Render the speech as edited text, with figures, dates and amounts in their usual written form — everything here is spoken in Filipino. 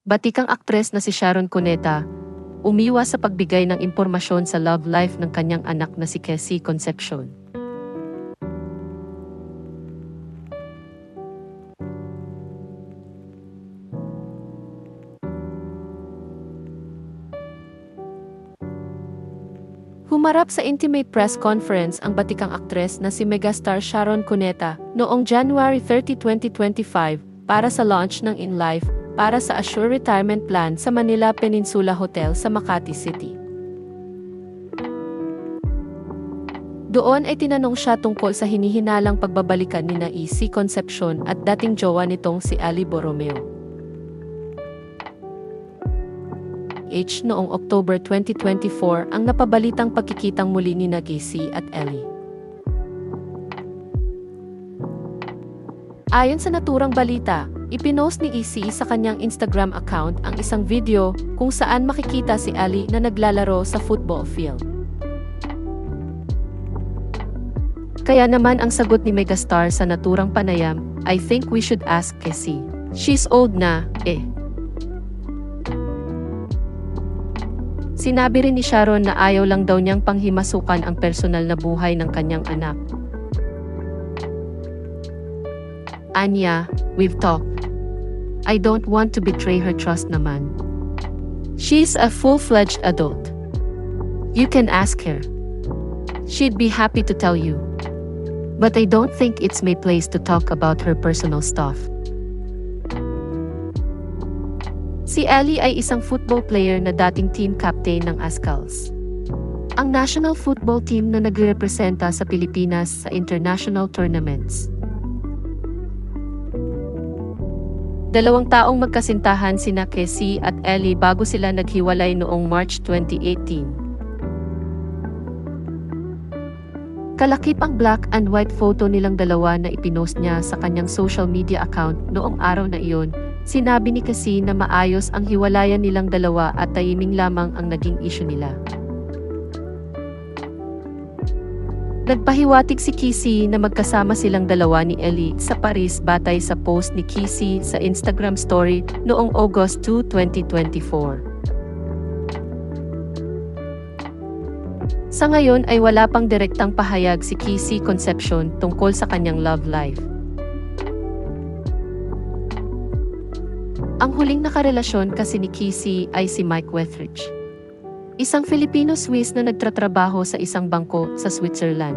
Batikang aktres na si Sharon Cuneta, umiwas sa pagbigay ng impormasyon sa love life ng kanyang anak na si Cassie Concepcion. Humarap sa intimate press conference ang batikang aktres na si megastar Sharon Cuneta noong January 30, 2025 para sa launch ng In Life para sa Assure Retirement Plan sa Manila Peninsula Hotel sa Makati City. Doon ay tinanong siya tungkol sa hinihinalang pagbabalikan ni Cassie Concepcion at dating jowa nitong si Ali Borromeo. Noong October 2024 ang napabalitang pagkikitang muli ni Cassie at Ellie. Ayon sa naturang balita, ipinost ni Cassie sa kanyang Instagram account ang isang video kung saan makikita si Ellie na naglalaro sa football field. Kaya naman ang sagot ni megastar sa naturang panayam, "I think we should ask Cassie. She's old na, eh." Sinabi rin ni Sharon na ayaw lang daw niyang panghimasukan ang personal na buhay ng kanyang anak. "Anya, we've talked. I don't want to betray her trust naman. She's a full-fledged adult. You can ask her. She'd be happy to tell you. But I don't think it's my place to talk about her personal stuff." Si Ellie ay isang football player na dating team captain ng Azkals, ang national football team na nagrepresenta sa Pilipinas sa international tournaments. 2 taong magkasintahan sina Cassie at Ellie bago sila naghiwalay noong March 2018. Kalakip ang black and white photo nilang dalawa na ipinost niya sa kanyang social media account noong araw na iyon. Sinabi ni Cassie na maayos ang hiwalayan nilang dalawa at tahimik lamang ang naging issue nila. Nagpahiwatig si Cassie na magkasama silang dalawa ni Ellie sa Paris batay sa post ni Cassie sa Instagram story noong August 2, 2024. Sa ngayon ay wala pang direktang pahayag si Cassie Concepcion tungkol sa kanyang love life. Ang huling nakarelasyon kasi ni Cassie ay si Mike Wethridge, isang Filipino-Swiss na nagtatrabaho sa isang bangko sa Switzerland.